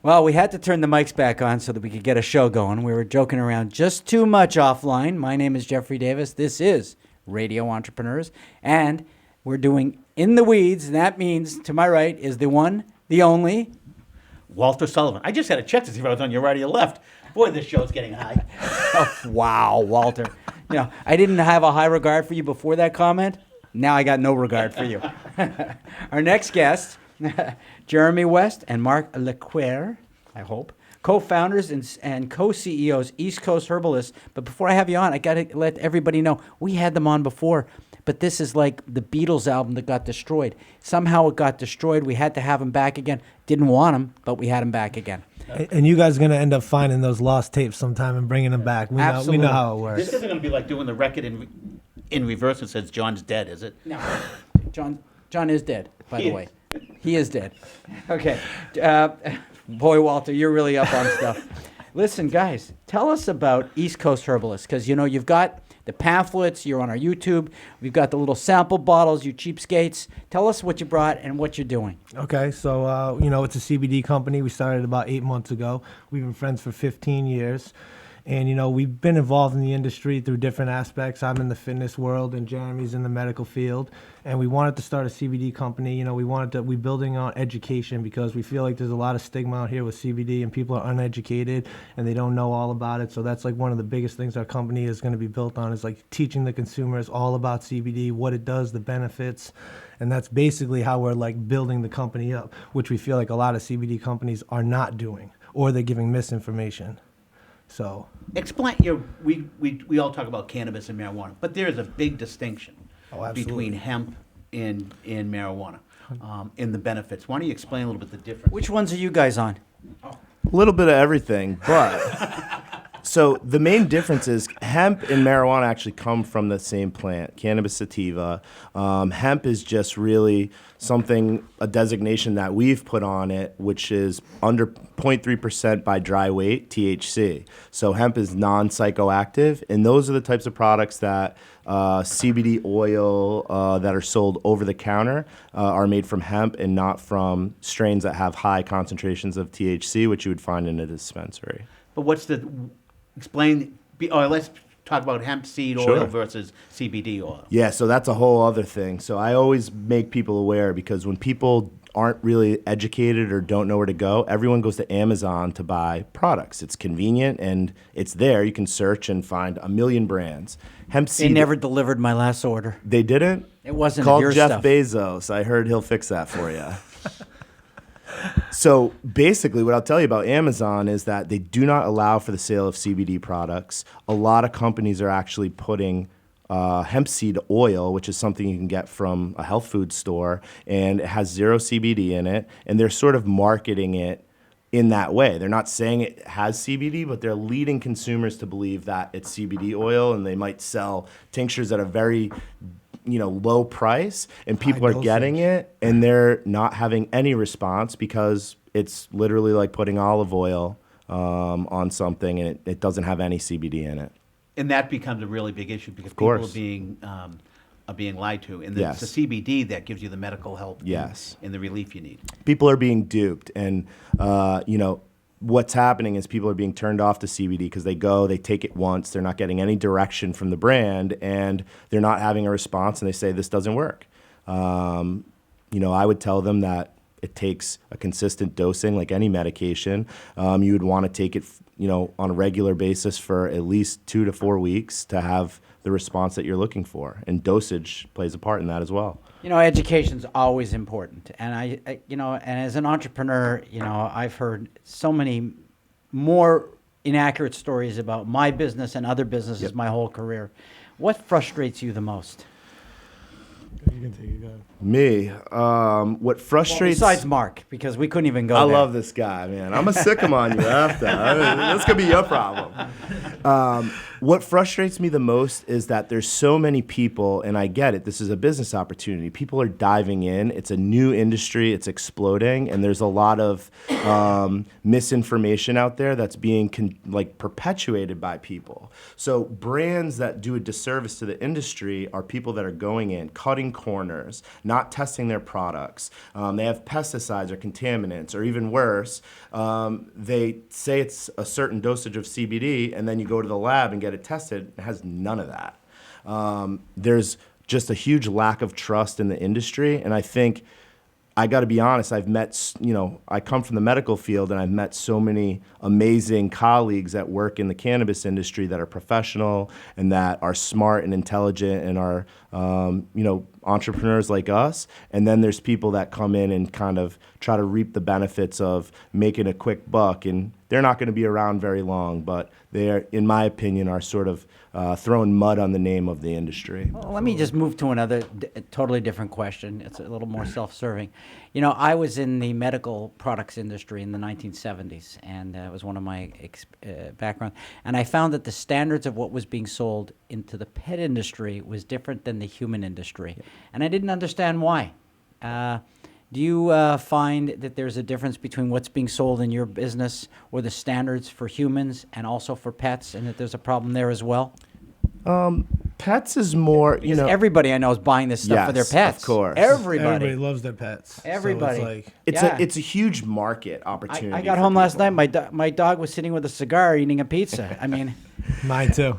Well, we had to turn the mics back on so that we could get a show going. We were joking around just too much offline. My name is Jeffrey Davis. This is Radio Entrepreneurs. And we're doing In the Weeds. And that means to my right is the one, the only, Walter Sullivan. I just had to check to see if I was on your right or your left. Boy, this show's getting high. Oh, wow, Walter. I didn't have a high regard for you before that comment. Now I got no regard for you. Our next guest, Jeremy West and Mark Laquerre, I hope, co-founders and co-CEOs, East Coast Herbalist. But before I have you on, I got to let everybody know, we had them on before, but this is like the Beatles album that got destroyed. Somehow it got destroyed. We had to have them back again. Didn't want them, but we had them back again. And you guys are going to end up finding those lost tapes sometime and bringing them back. We know how it works. This isn't going to be like doing the record in reverse and says John's dead, is it? No. John is dead, by the way. He is dead. Okay. Boy, Walter, you're really up on stuff. Listen, guys, tell us about East Coast Herbalist, because, you've got the pamphlets, you're on our YouTube, we've got the little sample bottles, you cheapskates. Tell us what you brought and what you're doing. Okay, so, it's a CBD company. We started about 8 months ago. We've been friends for 15 years. And, we've been involved in the industry through different aspects. I'm in the fitness world and Jeremy's in the medical field. And we wanted to start a CBD company. We're building on education because we feel like there's a lot of stigma out here with CBD and people are uneducated and they don't know all about it. So that's like one of the biggest things our company is going to be built on is like teaching the consumers all about CBD, what it does, the benefits. And that's basically how we're like building the company up, which we feel like a lot of CBD companies are not doing, or they're giving misinformation. So explain. We all talk about cannabis and marijuana, but there is a big distinction between hemp and marijuana in the benefits. Why don't you explain a little bit the difference? Which ones are you guys on? A little bit of everything, but so the main difference is hemp and marijuana actually come from the same plant, cannabis sativa. Hemp is just really a designation that we've put on it, which is under 0.3% by dry weight THC. So hemp is non-psychoactive, and those are the types of products that CBD oil that are sold over the counter are made from hemp and not from strains that have high concentrations of THC, which you would find in a dispensary. But let's talk about hemp seed oil versus CBD oil. Yeah, so that's a whole other thing. So I always make people aware because when people aren't really educated or don't know where to go, everyone goes to Amazon to buy products. It's convenient and it's there. You can search and find a million brands. Hemp seed. They never delivered my last order. They didn't? It wasn't Call your Jeff stuff. Bezos. I heard he'll fix that for you. So basically what I'll tell you about Amazon is that they do not allow for the sale of CBD products. A lot of companies are actually putting hemp seed oil, which is something you can get from a health food store, and it has 0 CBD in it, and they're sort of marketing it in that way. They're not saying it has CBD, but they're leading consumers to believe that it's CBD oil, and they might sell tinctures at a very low price, and people are getting it and they're not having any response because it's literally like putting olive oil on something and it doesn't have any CBD in it. And that becomes a really big issue because people are being lied to. And it's the CBD that gives you the medical help and the relief you need. People are being duped, and what's happening is people are being turned off to CBD because they take it once, they're not getting any direction from the brand, and they're not having a response, and they say this doesn't work. I would tell them that it takes a consistent dosing like any medication. You would want to take it, on a regular basis for at least 2 to 4 weeks to have the response that you're looking for, and dosage plays a part in that as well. Education's always important, and I and as an entrepreneur, I've heard so many more inaccurate stories about my business and other businesses my whole career. What frustrates you the most? You can take it, go ahead. Me, what frustrates... Well, besides Mark, because we couldn't even go there. I love this guy, man. I'm going to sick him on you after. That's going to be your problem. What frustrates me the most is that there's so many people, and I get it, this is a business opportunity. People are diving in. It's a new industry. It's exploding, and there's a lot of misinformation out there that's being perpetuated by people. So brands that do a disservice to the industry are people that are going in, cutting corners, corners, not testing their products. They have pesticides or contaminants, or even worse, they say it's a certain dosage of CBD, and then you go to the lab and get it tested. It has none of that. There's just a huge lack of trust in the industry, and I think I got to be honest, I've met, I come from the medical field, and I've met so many amazing colleagues that work in the cannabis industry that are professional and that are smart and intelligent and are, entrepreneurs like us. And then there's people that come in and kind of try to reap the benefits of making a quick buck, and they're not going to be around very long, but they are, in my opinion, are sort of throwing mud on the name of the industry. Well, let me just move to another totally different question. It's a little more self-serving. I was in the medical products industry in the 1970s, and it was one of my background. And I found that the standards of what was being sold into the pet industry was different than the human industry. Yep. And I didn't understand why. Do you find that there's a difference between what's being sold in your business or the standards for humans and also for pets, and that there's a problem there as well? Pets is more, Because everybody I know is buying this stuff for their Yes, pets. of course. Everybody loves their pets. Everybody. So it's like, it's a huge market opportunity. I got for home last people. night. My dog was sitting with a cigar eating a pizza. I mean, mine too.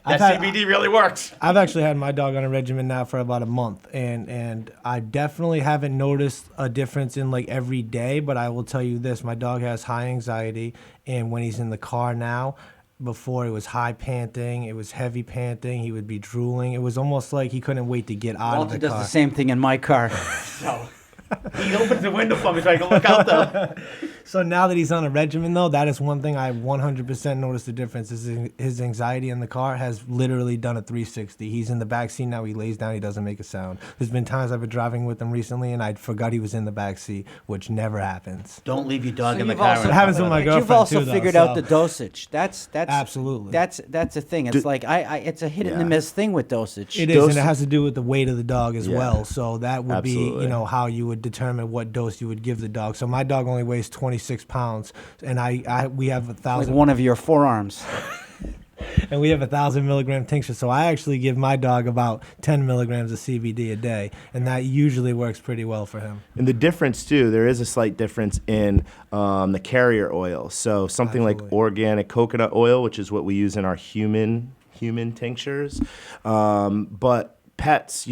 CBD really works. I've actually had my dog on a regimen now for about a month, and I definitely haven't noticed a difference in like every day, but I will tell you this, my dog has high anxiety, and when he's in the car now, before it was high panting, it was heavy panting, he would be drooling. It was almost like he couldn't wait to get out Walter of the does car. the same thing in my car. He opens the window for me so I can look out though. So now that he's on a regimen, though, that is one thing I 100% noticed the difference. Is his anxiety in the car has literally done a 360. He's in the back seat now. He lays down. He doesn't make a sound. There's been times I've been driving with him recently, and I forgot he was in the back seat, which never happens. Don't leave your dog So in the you've car. also- It happens with my girlfriend You've also too, though, figured so- out the dosage. That's Absolutely. That's a thing. It's like it's a hit and Yeah. miss thing with dosage. It is, and it has to do with the weight of the dog as Yeah. well. So that would Absolutely. be, how you would determine what dose you would give the dog. So my dog only weighs 26 pounds, and we have like 1,000. one of your forearms. And we have 1,000 milligram tincture. So I actually give my dog about 10 milligrams of CBD a day, and that usually works pretty well for him. And the difference too, there is a slight difference in the carrier oil. So something like Absolutely. organic coconut oil, which is what we use in our human tinctures, but pets,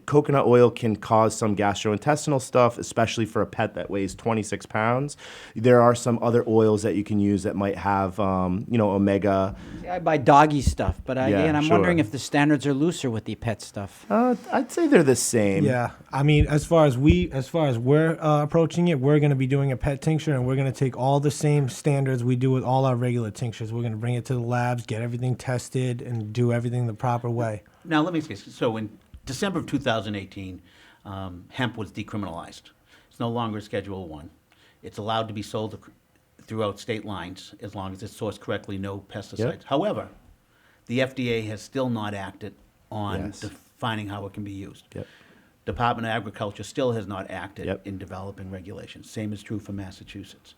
coconut oil can cause some gastrointestinal stuff, especially for a pet that weighs 26 pounds. There are some other oils that you can use that might have, omega. See, I buy doggy stuff, but Yeah, I'm sure. wondering if the standards are looser with the pet stuff. I'd say they're the same. Yeah, I mean, as far as we're approaching it, we're going to be doing a pet tincture, and we're going to take all the same standards we do with all our regular tinctures. We're going to bring it to the labs, get everything tested, and do everything the proper way. Now let me say, so in December of 2018, hemp was decriminalized. It's no longer Schedule 1. It's allowed to be sold throughout state lines as long as it's sourced correctly, no pesticides. Yep. However, the FDA has still not acted on Yes. defining how it can be used. Yep. Department of Agriculture still has not acted Yep. in developing regulations. Same is true for Massachusetts.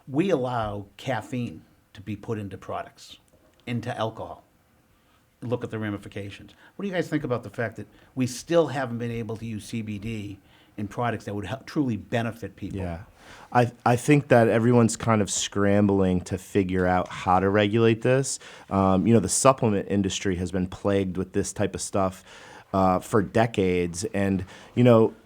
We allow caffeine to be put into products, into alcohol. Look at the ramifications. What do you guys think about the fact that we still haven't been able to use CBD in products that would truly benefit people? Yeah. I think that everyone's kind of scrambling to figure out how to regulate this. The supplement industry has been plagued with this type of stuff for decades. And,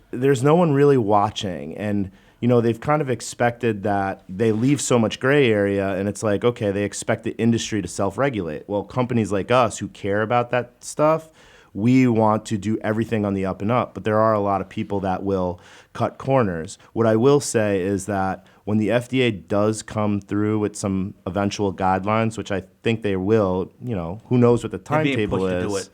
there's no one really watching. And, they've kind of expected that they leave so much gray area, and it's like, okay, they expect the industry to self-regulate. Well, companies like us who care about that stuff, we want to do everything on the up and up, but there are a lot of people that will cut corners. What I will say is that when the FDA does come through with some eventual guidelines, which I think they will, who knows what the They're being timetable pushed to do is. it.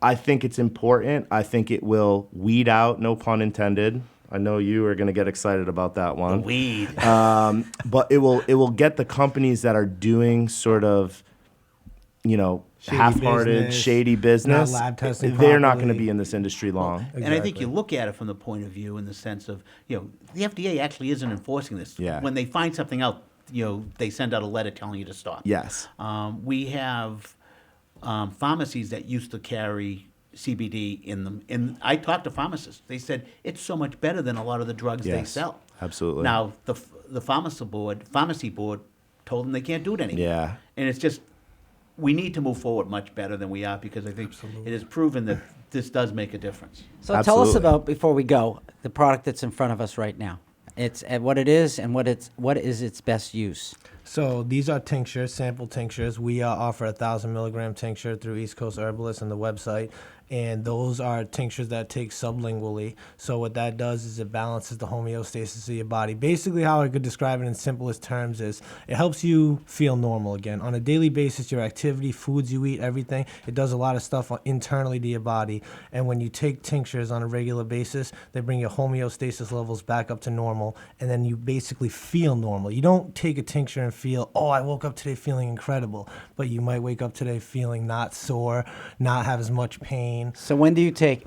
I think it's important. I think it will weed out, no pun intended. I know you are going to get excited about that one. Weed. But it will get the companies that are doing sort of, Shady half-hearted, business, shady business. not lab testing They're not going to properly. be in this industry long. And I think Exactly. you look at it from the point of view in the sense of, the FDA actually isn't enforcing this. Yeah. When they find something out, they send out a letter telling you to stop. Yes. We have pharmacies that used to carry CBD in them. And I talked to pharmacists. They said it's so much better than a lot of the drugs they Yes, sell. absolutely. Now, the pharmacy board told them they can't do it anymore. Yeah. And it's just, we need to move forward much better than we are, because I think it is proven that this does make a difference. So tell us Absolutely. about, before we go, the product that's in front of us right now. It's what it is and what is its best use. So these are tinctures, sample tinctures. We offer a 1,000 milligram tincture through East Coast Herbalist on the website, and those are tinctures that take sublingually. So what that does is it balances the homeostasis of your body. Basically, how I could describe it in simplest terms is it helps you feel normal again. On a daily basis, your activity, foods you eat, everything, it does a lot of stuff internally to your body. And when you take tinctures on a regular basis, they bring your homeostasis levels back up to normal, and then you basically feel normal. You don't take a tincture and feel, oh, I woke up today feeling incredible, but you might wake up today feeling not sore, not have as much pain. So when do you take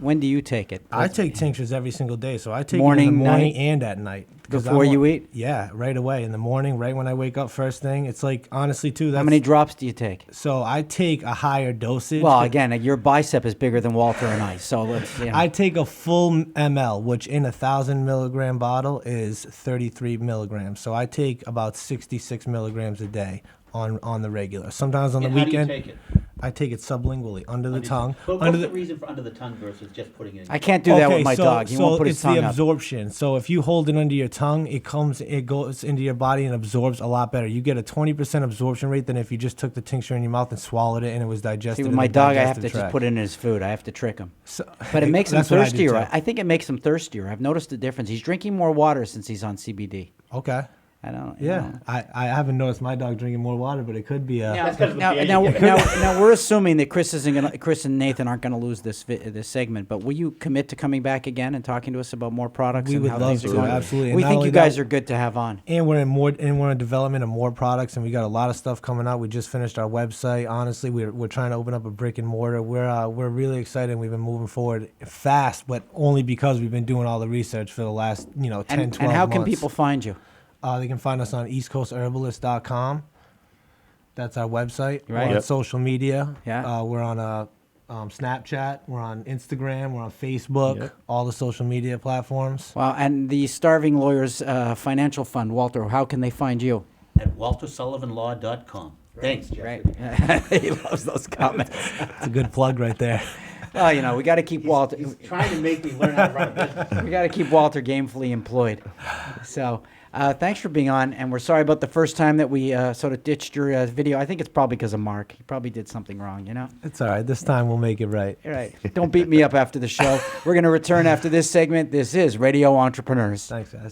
it? I take tinctures every single day, so I take it in Morning, the morning night? and at night. 'Cause Before you eat? Yeah, right away in the morning, right when I wake up, first thing. It's like, honestly, too. How many drops do you take? So I take a higher dosage. Well, again, your bicep is bigger than Walter and I, so let's. You know. I take a full ml, which in a 1,000 milligram bottle is 33 milligrams. So I take about 66 milligrams a day on the regular. Sometimes on the And how do you weekend, take it? I take it sublingually under the tongue. But under what's the reason for under the tongue versus just putting it in? I can't do that with my dog. He won't put his it's tongue the up. absorption. So if you hold it under your tongue, it goes into your body and absorbs a lot better. You get a 20% absorption rate than if you just took the tincture in your mouth and swallowed it and it was digested. See, with in my the dog, I have to digestive just tract. put it in his food. I have to trick him. So, But it makes him that's what I do, thirstier. too. I think it makes him thirstier. I've noticed the difference. He's drinking more water since he's on CBD. Okay. I don't. Yeah, I haven't noticed my dog drinking more water, but it could be a. Now we're assuming that Chris and Nathan aren't gonna lose this segment. But will you commit to coming back again and talking to us about more products? We and would how love things are to, going? absolutely. And We not think only you guys that- are good to have on. And we're in development of more products, and we got a lot of stuff coming out. We just finished our website. Honestly, we're trying to open up a brick and mortar. We're really excited. We've been moving forward fast, but only because we've been doing all the research for the last 10, 12 months. And how can people find you? They can find us on eastcoastherbalist.com. That's our website. Right. We're on Yep. social media. Yeah. We're on Snapchat. We're on Instagram. We're on Facebook. Yep. All the social media platforms. Wow. And the Starving Lawyers Financial Fund, Walter. How can they find you? At waltersullivanlaw.com. Thanks, Jeff. Right. He loves those comments. It's a good plug right there. Well, we got to keep Walter. He's trying to make me learn how to run a business. We got to keep Walter gainfully employed. So, thanks for being on, and we're sorry about the first time that we sort of ditched your video. I think it's probably because of Mark. He probably did something wrong, It's all right. This time we'll make it right. All right. Don't beat me up after the show. We're going to return after this segment. This is Radio Entrepreneurs. Thanks, guys.